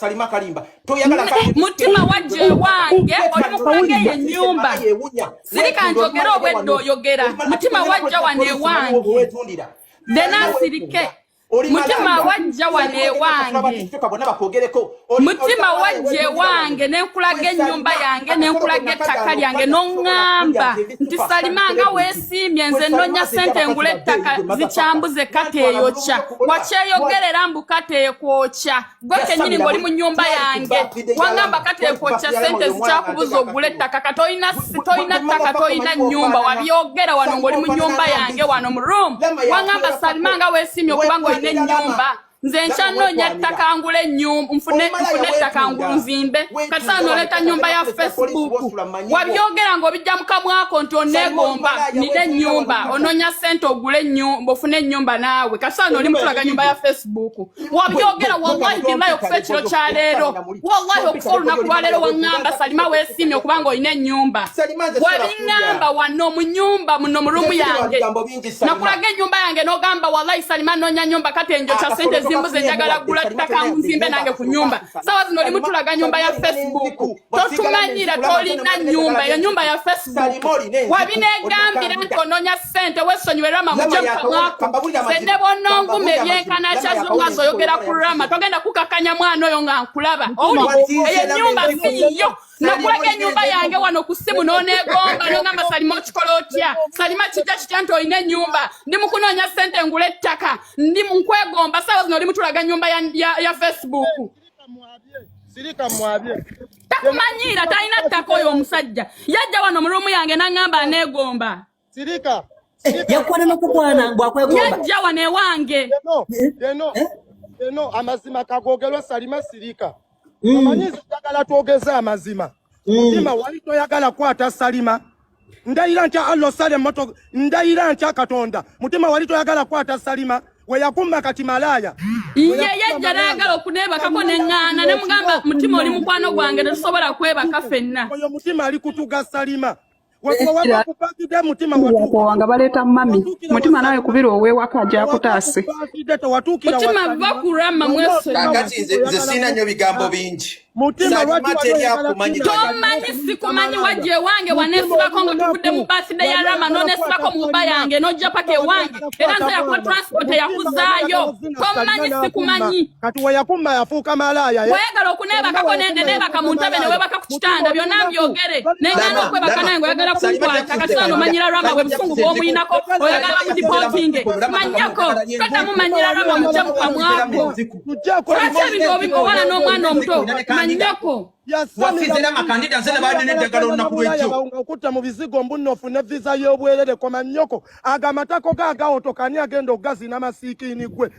Salima Kalimba. Mutima wajje wange oli mukulage ennyumba. Sirika njogera obweddo oyogera. Mutima wajja wane wange. Dena sirike. Mutima wajja wane wange. Mutima wajje wange nenkulaga ennyumba yange nenkulaga ettaka lyange n'oŋŋamba nti Salima nga weesiimye nze nnonya ssente ngule ettaka zikyambuze kate eyokya wakyeyogerera mbu kate ekwokya gwe kennyini ng'oli mu nnyumba yange waŋŋamba kate ekwokya ssente zikyakubuza ogula ettaka katoyina ttaka toyina nnyumba wabyogera wano ng'oli mu nnyumba yange wano mu room waŋŋamba Salima nga weesiimye okuba ng'olina ennyumba nze nkyannoonya ettaka ngule ennyumba nfune ettaka nzimbe kati saa n'oleta nnyumba ya Facebook wabyogera ng'obijja mu kamwako nti oneegomba nina ennyumba onoonya ssente ogule ennyumba ofune ennyumba naawe kati saa n'oli mutulaga nnyumba ya Facebook wabyogera wallahi billahi okufa ekiro kya leero wallahi okufa olunaku lwa leero waŋŋamba Salima weesiimye okuba ng'olina ennyumba wabiŋŋamba wano mu nnyumba muno mu rumu yange nakulaga ennyumba yange n'ogamba wallahi Salima nnoonya nnyumba kati enjokya ssente zimbuze njagala gula ttaka nzimbe nange ku nnyumba sawa zino oli mutulaga nnyumba ya Facebook totumanyira tolina nnyumba eyo nnyumba ya Facebook wabineegambira nti onoonya ssente wesonyiwe Rama mujje mukamwako sedde bonnongume ebyenkana kyazonga zoyogera ku Rama togenda kukakanya mwana oyo nga nkulaba eyo ennyumba siyo nakulaga ennyumba yange wano ku ssimu n'oneegomba n'ogamba Salima okikola otya Salima kijja kitya nti olina ennyumba ndi mu kunoonya ssente ngula ettaka ndi mu nkwegomba sawa zino oli mutulaga ennyumba ya Facebook Sirika mwabye takumanyira talina ttaka oyo omusajja yajja wano mu rumu yange n'aŋŋamba aneegomba Sirika yakwana n'okukwana ngwa kwegomba yajja wano ewange eno amazima kagogerwa Salima Sirika amanyizi njagala twogeza amazima Mutima wali toyagala kwata Salima ndayira ntya allo sale moto ndayira ntya Katonda Mutima wali toyagala kwata Salima we yakumma kati malaya yeye jaragala okunebakako neŋŋaana ne mugamba Mutima oli mukwano gwange tetusobola kwebaka ffenna oyo Mutima ali kutuga Salima wako kupakide Mutima watu wanga baleta mami Mutima nawe kubira owewaka ajja kutaase Mutima bakurama mwese kakati nze sina nnyo bigambo bingi Mutima tomanyi sikumanyi wajje wange wanesibako nga tuvudde mu birthday ya Rama n'onesibako mu mba yange n'ojja paka ewange era nze yakuwa transport yakuzaayo tomanyi sikumanyi kati we yakumma yafuuka malaya wayagala okuneebakako nende neebaka mu ntebe ne weebaka ku kitanda byonna mbyogere neŋŋaana okwebaka naye ng'oyagala kunkwata kati sano manyira Rama bwe busungu bw'omuyinako oyagala bamudipotinge manyako totamumanyira Rama mujje mu kamwako lwaki ebintu obikowala n'omwana omuto manyako wafizera makandida nzene badene ndagala olunaku lw'ejjo okutta mu bizigo mbunofu ne visa y'obwerere koma nnyoko agamatako gaagawotokani agenda ogazina masiikiini gwe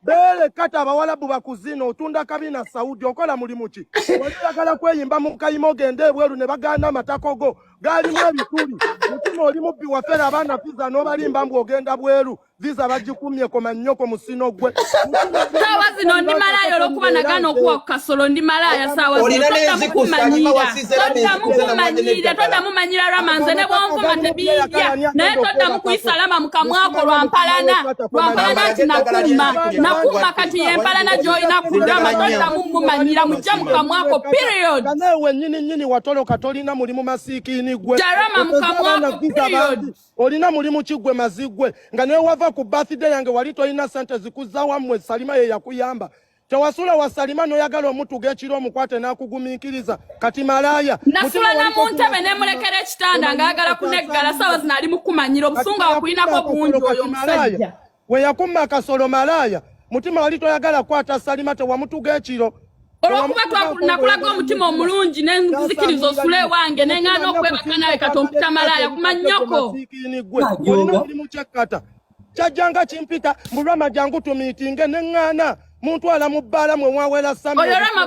beelekata abawalabu bakuzina otunda kabina Saudi okola mulimu ki oyagala kweyimba mu kayima ogenda ebweru ne bagaana amatako go gaalimu ebituli Mutima oli mubbi wafera abaana visa n'obalimba mbu ogenda bweru visa bagikumye koma nnyoko musino gwe sawa zino ndi malaya olw'okuba nagaana okuwa ku kasolo ndi malaya sawa totamumanyira Rama nze ne bwonvuma tebijja naye totamukuyisa Rama mu kamwako lwampalana nti nakuma kati yempalana gy'olina ku Rama totamumumanyira mujja mu kamwako period nawe nnyini watoloka tolina mulimu masiikiini gwe Rama mu kamwako period olina mulimu kigwe mazigwe nga newe wava ku birthday yange wali tolina ssente zikuzza wammwe Salima ye yakuyamba tewasula wa Salima n'oyagala omutuga ekiro omukwate n'akugumiikiriza kati malaya nasula na mu ntebe ne mulekera ekitanda ng'ayagala kuneggala sawa zino ali mu kumanyira obusunga wakulinako bungi oyo omusajja we yakumma akasolo malaya Mutima wali toyagala kwata Salima tewamutuga ekiro olw'okuba nakulaga omutima omulungi nenzikiriza osula ewange neŋŋaana okwebaka nawe kati ompita malaya kumanyako olina mulimu kyekkata kyajjanga kimpita mbu Rama jangu tumiitinge neŋŋaana muntwala mu bbaala mwe mwawera Sami oyo Rama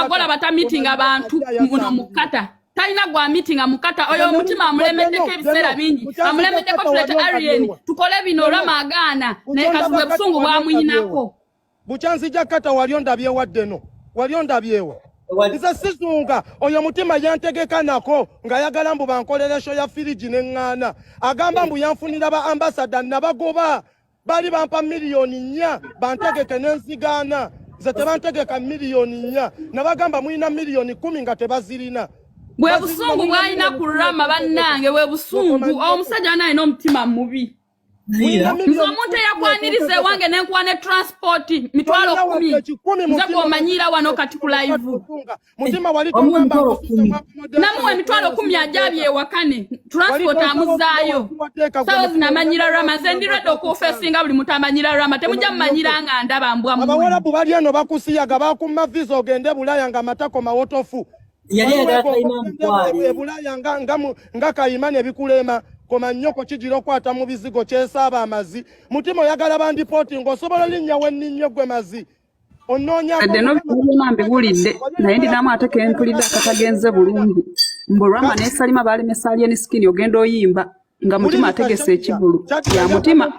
golaba tamiitinga abantu muno mu kkata talina gwa meetinga mukata oyo Mutima amulemeddeko ebiseera bingi amulemeddeko tulete Arien tukole bino Rama agaana naye kati busungu bwamuyinako bukyanzija kata wali ondabye waddeno wali ondabyewa nze sizunga oyo Mutima yantegeka nako ng'ayagala mbu bankolera show ya firiji neŋŋaana agamba mbu yanfunira ba ambassador nabagoba bali bampa miliyoni 4 bantegeke n'ensigana ze tebantegeka miliyoni 4 nabagamba mulina miliyoni 10 nga tebazirina bwe busungu bwalina ku Rama bannange bwe busungu omusajja naye n'omutima mubi nze omuntu eyakwaniriza ewange nenkwane transport mitwalo 10 nze gw'omanyira wano kati ku live namuwe mitwalo 10 ajabye ewakane transport amuzaayo sawa zinamanyira Rama nze ndiredde okuufeesinga buli muntu amanyira Rama temujja mumanyira nga ndaba mbwa mmwe abawalabu bali eno bakusiyaga bakumma visa ogende Bulaya nga matako mawotofu Bulaya nga kayimani ebikulema koma Nnyoko kijiro kwata mu bizigo kyesaba amazi Mutima oyagala bandipoti ng'osobola linnya Nnyo gwe mazi onoonya no mbibulidde naye ndinamu ate kempulidde akatagenze bulungi mbu Rama ne Salma balemesa alien skin ogenda oyimba nga Mutima ategese ekibulu ya Mutima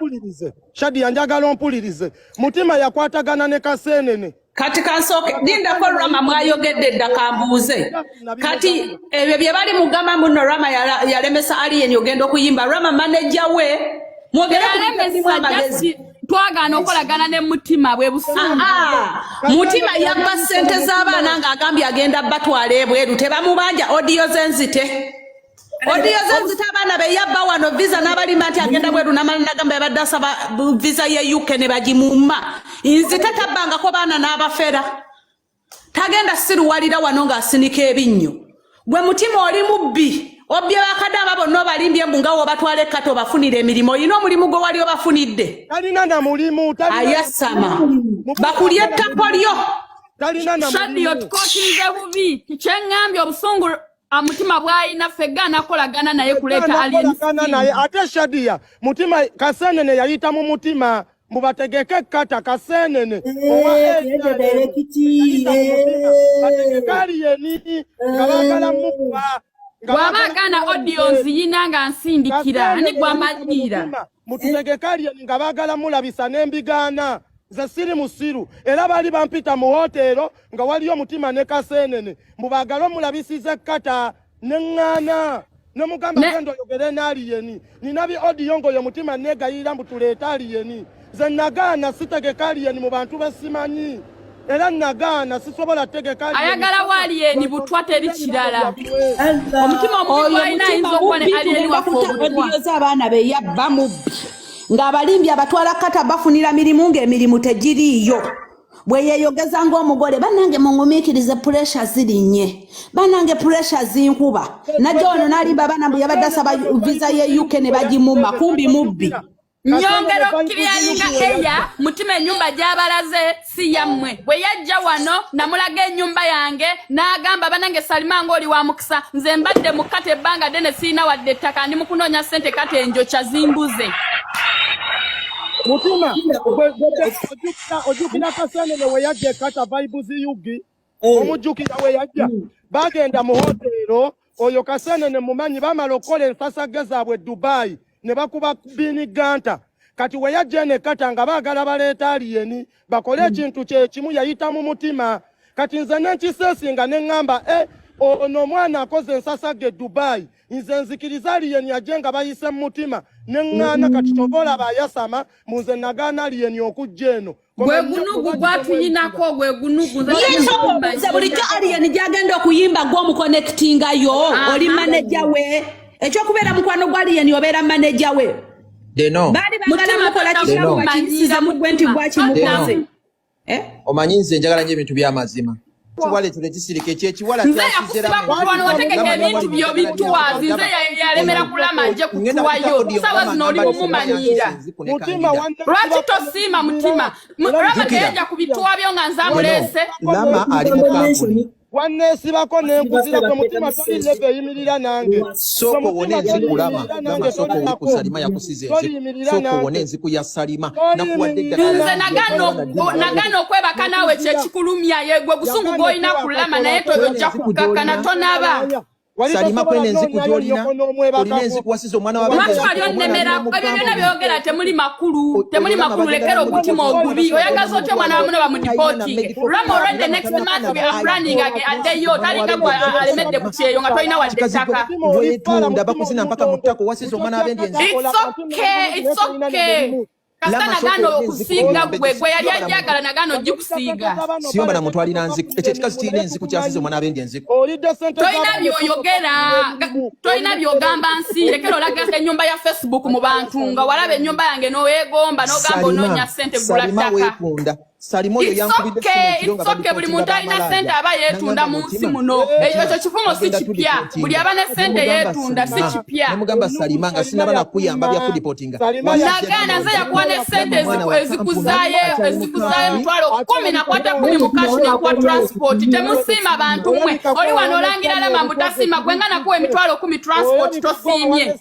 Shadi yanjagala ompulirize Mutima yakwatagana ne Kaseenene kati kansoke dinda ko Rama mwayogedde dda kambuuze kati ebyo bye bali mugamba muno Rama yalemesa alien ogenda okuyimba Rama manager we mwogera ku twagana okolagana ne Mutima bwe busungu Mutima yabba sente z'abaana nga agambye agenda batwala ebweru tebamubanja audio zenzite abaana be yabba wano visa n'abalima nti agenda bweru n'agamba yabadde asaba visa ye UK ne bagimumma nzite tabbangako baana n'abafera tagenda siruwalira wano ng'asinika ebinnyo gwe Mutima oli mubbi obye bakadaba bonna obalimbye mbu nga wobatwala ekkato obafunira emirimu olina omulimu gwe wali obafunidde talina na mulimu ayasama bakulya ettako lyo Shadi otukootirize bubi kyeŋŋambye obusungu Mutima bwayina fega nakolagana naye kuleeta alien naye ate Shadia Mutima Kaseenene yayita mu Mutima mubategeke kata Kaseenene ngabagala mukuba gwabagana audience yina nga nsindikira ani gwamanyira mutegeke alien ngabagala mulabisa n'embigana ze siri musiru era bali bampita mu hotelo nga waliyo Mutima ne Kaseenene mbubagalo mulabisize kata nengana nemugamba gendo yogere n'aliyeni ninabi audio ngo yo Mutima negayira mbutuleta aliyeni ze nagana sitegeka aliyeni mu bantu basimanyi era nagana sisobola tegeka aliyeni ayagala waliyeni butwate likirala Omutima omubi alina inzo kwane aliyeni audio z'abaana be yabba mubbi ng'abalimbi abatwala kata bafunira mirimu ng'emirimu tegiriiyo bwe yeeyogeza ng'omugole bannange mungumiikirize pressure zirinnye bannange pressure zinkuba najja wano n'alimba abaana mbu yabadde asaba visa ye UK ne bagimumma kumbi mubbi Nnyongero kiriyalinga eya Mutima ennyumba gy'abalaze si yammwe bwe yajja wano namulaga ennyumba yange n'agamba bannange Salma ng'oli wa mukisa nze mbadde mu kata ebbanga ddene siina wadde ettaka ndi mu kunoonya ssente kata enjokya zimbuze Mutima ojukira Kaseenene we yajja kata vibes yugi omujukira we yajja bagenda mu hotelo oyo Kaseenene mumanyi bamala okukola ensasage zaabwe Dubai ne bakuba bini ganta kati we yajja ne kata nga baagala baleeta aliyeni bakole ekintu kye kimu yayita mu Mutima kati nze n'enkiseesinga ne ŋŋamba ono omwana akoze ensasage Dubai nze nzikiriza aliyeni ajje nga bayise mu Mutima neŋŋaana kati tobola bayasama munze nagaana aliyeni okujja eno gwe gunugu gwatuyinako gwe gunugu nze bulijjo aliyeni gyagenda okuyimba gw'omuconnectingayo oli manager we ekyokubeera mukwano gwa aliyeni obeera manager we baali bagala mukola kitabu bakiyisiza mu gwe nti gwakimukoze omanyi nze njagala nnyo ebintu by'amazima kiwale tule kisirike ekyekiwala nze yakusiba kutuwano wategeka ebintu byo bitwazi nze yalemera kulama nje kutuwayo sawa zino oli mumumanyira lwaki tosiima Mutima Rama teyajja ku bituwa byo nga nzamulese Rama ali mu kampuni wanneesibako n'enkuzira gwe Mutima toli lebe eyimirira nange soko wone enziku Rama soko oli ku Salma yakusize enziku soko wone enziku ya Salma nakuwadde nze nagana okwebaka naawe kyekikulumya yegwe busungu bw'olina ku Rama naye tojja kukkakana tonaba Salima kwene enziku gy'olina olina enziku wasize omwana wa lwaki wali onnemerako ebyo byonna byogera temuli makulu lekera ogutima ogubi oyagaza otya omwana wamuno bamudipootinge Rama already next month we are planning addeyo talinga gwe alemedde ku kyeyo nga tolina wadde ettaka wetunda bakuzina mpaka mu ttako wasize omwana w'abendi enziku it's okay Kasita nagano okusiiga gwe yali ajagala nagano gikusiiga. Siyomba na muntu alina nziku. Ekyo ekikazi kirina enziku kyasize omwana abendi enziku. Toyina byoyogera, toyina byogamba nsi, lekera olaga ennyumba ya Facebook mu bantu nga walaba ennyumba yange n'oweegomba n'ogamba onoonya ssente gula ttaka. Salimo yo yankubidde it's okay buli muntu alina ssente aba yeetunda mu nsi muno. Ekyo kifumo si kipya. Buli aba ne ssente yeetunda si kipya. Namugamba Salima nga sinaba nakuyamba bya kudipotinga. Nagana nze yakuwa ne ssente ezikuzayo emitwalo 10 nakwata 10 mu kashi n'ekuwa transport. Temusiima abantu mmwe. Oli wano olangira Rama mutasiima gwe nga nakuwa emitwalo 10 transport tosiimye.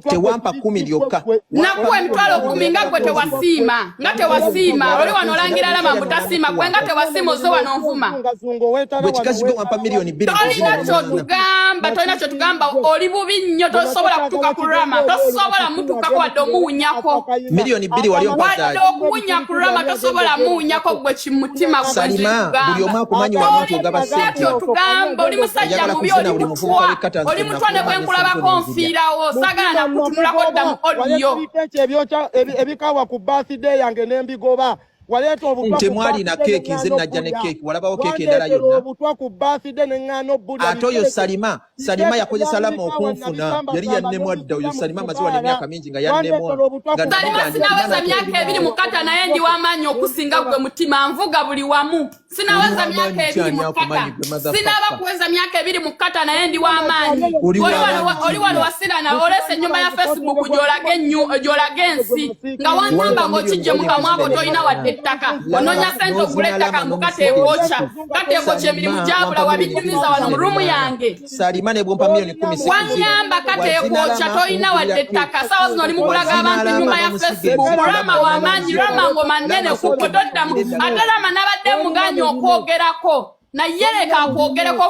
Tewampa 10 lyokka. Nakuwa emitwalo 10 nga gwe tewasiima. Nga tewasiima. Oli wano olangira Rama mutasiima gwe nga tewasiima ozo wano nvuma. Gwe kikazi gwe wampa milioni 2. Tolina kyotugamba oli bubi nnyo tosobola kutuuka ku Rama. Tosobola mutuuka wadde omuwunyako. Milioni 2 wali ompazaali. Wadde okuwunya ku Rama tosobola muwunyako gwe kimutima gwe. Salima buli omu akumanyi wa muntu ogaba ssente. Tugamba oli musajja mubi oli mutwa. Oli mutwa ne bwe nkulabako nfiirawo. Saagala nakutunulako dda mu audio. Ebikawa ku birthday yange n'embigoba. Temwali na keeki nze najja ne keeki walabawo keeki endala yonna. Ate oyo Salima yakozesa Rama okunfuna yali yannemwadda oyo Salima amaziwa n'emyaka mingi nga yannemwa. Salima sinaweza myaka 2 mu kata naye ndi w'amaanyi okusinga gwe Mutima nvuga buli wamu. Sinaweza myaka 2 mu kata. Sinaba kuweza myaka 2 mu kata naye ndi w'amaanyi. Oli wano wasirana olese ennyumba ya Facebook gyolage ensi. Nga wangamba ng'okijje mu kamwako toyina wadde ettaka. Ononya ssente ogula ettaka mbu kateekooca. Kateekooca emirimu gyabula wabinyumiza wano mu rumu yange. Salima ne bwompa milioni 10. Wanyamba kateekooca toyina wadde ettaka. Saawa zino oli mukulaga abantu ennyumba ya Facebook. Rama w'amaanyi, Rama ngoma nnene kukwe toddamu. Ate Rama nabadde muganya okwogerako. Naye leka akwogereko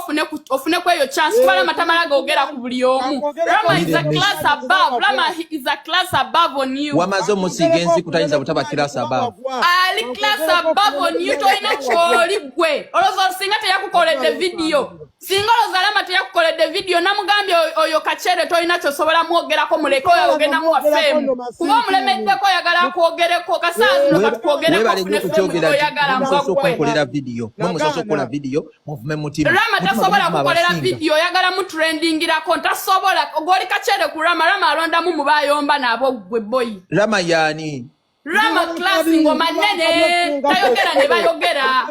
ofune ku eyo chance kuba Rama tamala googera ku buli omu. Rama is a class above. Rama is a class above on you. Wamaze omusiga enziku tayinza butaba class above. Ali class above on you toyina kyoli gwe. Olowooza singa teyakukoledde video. Singa olowooza Rama teyakukoledde video namugambye oyo kacere toyina kyosobola mwogerako muleke oyo ogenda mu wafemu. Kuba omulemeddeko oyagala kwogereko kasaazi no katwogereko ofune femu oyagala mukolera video. Nomusoso kola video. Mutima. Rama tasobola kukolera video oyagala mu trendingirako tasobola ogoli kacere ku Rama alonda mu mubayomba nabo gwe boy. Rama yani Rama class ngoma nnene tayogera ne bayogera.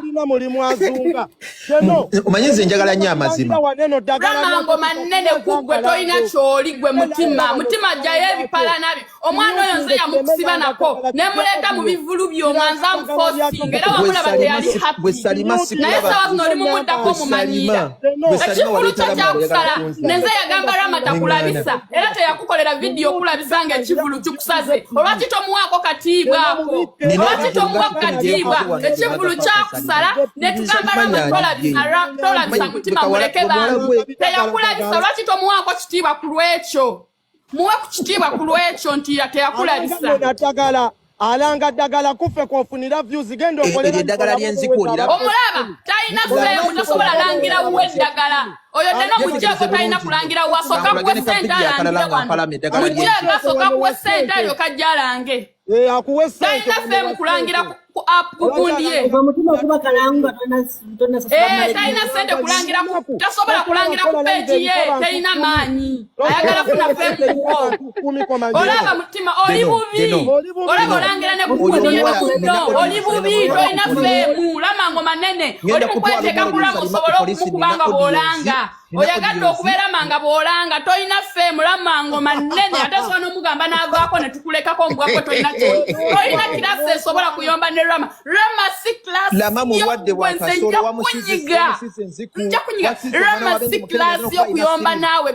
Omanyize njagala nnyo amazima. Rama ngoma nnene kugwe toyina kyoli gwe Mutima jaye ebipala nabi. Omwana oyo nze yamukusiba nako ne muleta mu bivulu by'omwanza mufosinga era wamulaba teyali happy. Naye sawa zino oli mumuddako mumanyira. Ekivulu kyo kyakusala nenze yagamba Rama takulabisa era teyakukolera video kulabisa ng'ekivulu kikusaze. Olwaki tomuwaako katiibwa ako? Olwaki tomuwa katiibwa? Ekivulu kyakusala ne tugamba Rama tolabisa Mutima muleke bantu. Teyakulabisa olwaki tomuwaako kitiibwa ku lwekyo? Muwe ku kitiibwa ku lwekyo nti teyakulabisa. Alanga ddagala kufe kwofunira views gendo okolera eddagala lyenzikulira. Omulaba talina femu tasobola langira uwe ddagala. Oyo tena mujjeko talina kulangira wasoka kuwe ssente alangira wano. Mujjeko asoka kuwe ssente ayo kajja alange. Akuwe ssente. Talina femu kulangira ku app kugundiye. Mutima kuba kalanga talina ssente kulangira tasobola kulangira ku page ye talina maanyi. Ayagala kufuna femu ko. Olaba Mutima oli bubi. Olaba olangira ne kugundiye bakuno. Oli bubi toyina femu. Rama ngoma nnene. Oli mukweteeka kulama osobola okumukubanga bw'olanga. Oyagadde okubeera manga bw'olanga toyina femu Rama ngoma nnene ate sobola n'omugamba n'avaako ne tukulekako mbwako toyina kirasi esobola kuyomba ne Rama si class Rama mulwadde wa kasolo wamusiga nja kunyiga Rama si class y'okuyomba naawe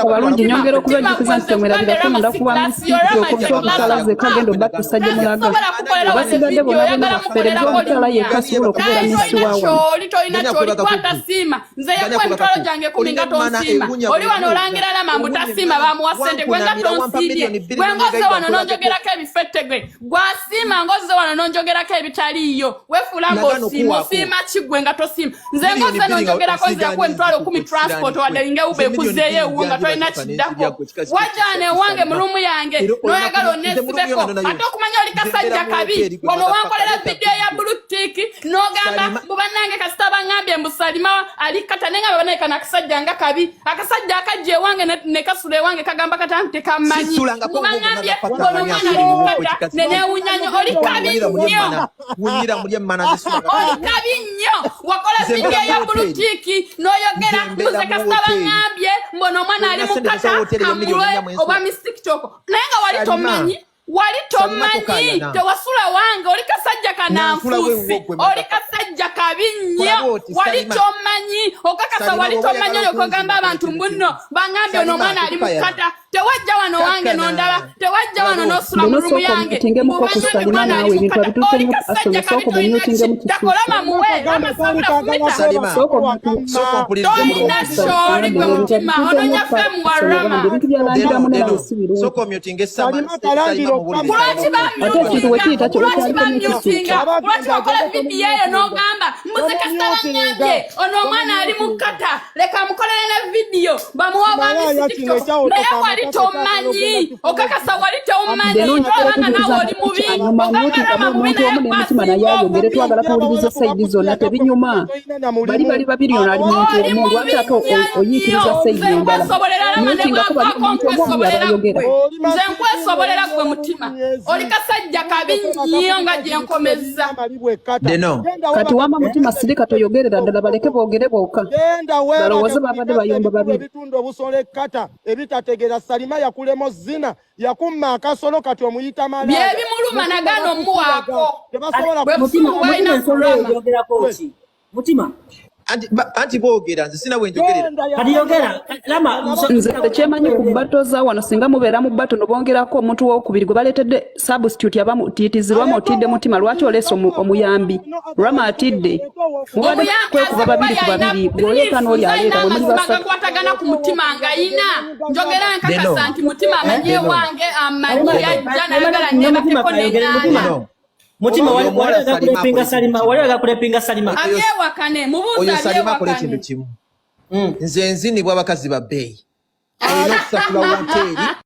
balungi nyongera okubajjukiza nti temwerabirako munda kuba musiki okuva okutalaze kagenda obatuusa gye mulaga basigadde bonna bonna bafferebya omutala yekka asobola okubeera misi waawe oli toyina kyoli kwata siima nze yakuwa emitwalo kasajjange kuminga tonsima oli wano olangira Rama mbutasima bamuwa ssente gwenga tonsibye gwengoze wano nonjogerako ebifettegwe gwasiima ngoze wano nonjogerako ebitaliiyo wefuula ng'osiima osiima ki gwenga tosiima nze ngoze nonjogerako nziraku emitwalo 10 transport wadde linga ube kuzeeyo ewuwo nga tolina kiddako wajjane wange mu lumu yange noyagala onesibeko ate okumanya oli kasajja kabi wano wankolera vidiyo ya blutik nogamba mubannange kasita baŋŋambye mbu Salima alikata nenga babaneka nakasajja nga kabi akasajja akajje wange ne kasule wange kagamba katante kamanyi mubangambye ono mwana alikata nene unyanyo oli kabi nnyo wunyira mulye mana zisula oli kabi nnyo wakola vidiyo ya blutik noyogera mbuze kasita baŋŋambye mbono mwana ali mukata kamulwe oba misikitoko nenga wali tomanyi wali tomanyi tewasula wange oli kasajja kananfuusi oli kasajja kabi nnyo wali tomanyi okakasa wali tomanyi oyo kogamba abantu mbuno baŋŋambye ono omwana ali mukata tewajja wano wange nondaba tewajja wano nosula mu lumu yange oli kasajja kabi takolama muwe tolina kyoli gwe Mutima ononya femu wa Rama lwaki bamyutinga lwaki wakola vidiyo eyo nogamba mbuze kasita baŋŋambye ono omwana ali mukata leka mukolere ne vidiyo bamuwa bamisikito naye wali tomanyi okakasa wali tomanyi olabanga nawe oli mubi ogamba Rama mubi naye Mutima naye ayogere twagala kuwuliriza sayidi zonna tebinyuma bali babiri ono ali muntu omu lwaki ate oyiikiriza sayidi endala myutinga kuba muntu omu yabayogera nze nkwesobolera gwe Mutima oli kasajja kabi nnyo nga gyenkomezza kati wama Mutima sirika toyogerera ddala baleke boogere bokka balowooze babadde bayomba babiri ebitundu obusola ekkata ebitategeera Salima yakulemo zina yakumma akasolo kati omuyita mala byebimuluma nagano omuwaako Mutima anti boogera nze sina bwenjogerera kati yogera Rama nze tekyemanyi ku bbato za wano singa mubeera mu bbato nobongerako omuntu wokubiri gwe baleetedde substitute abamutiitizirwamu otidde Mutima lwaki oleese omuyambi Rama atidde mubadde kwekuba babiri ku babiri gweoleeta n'oli aleeta bwe muli basatu kwatagana ku Mutima ngayina njogera nkakasa nti Mutima amanye wange amanyi yajja nayagala nyebateko nenana Mutima waliaga kulepinga Salima abyewakane mubuuza oyo Salima akola abyewakane ekintu kimu nze nzinibwa abakazi ba bbeeyi alina okusasula woteeri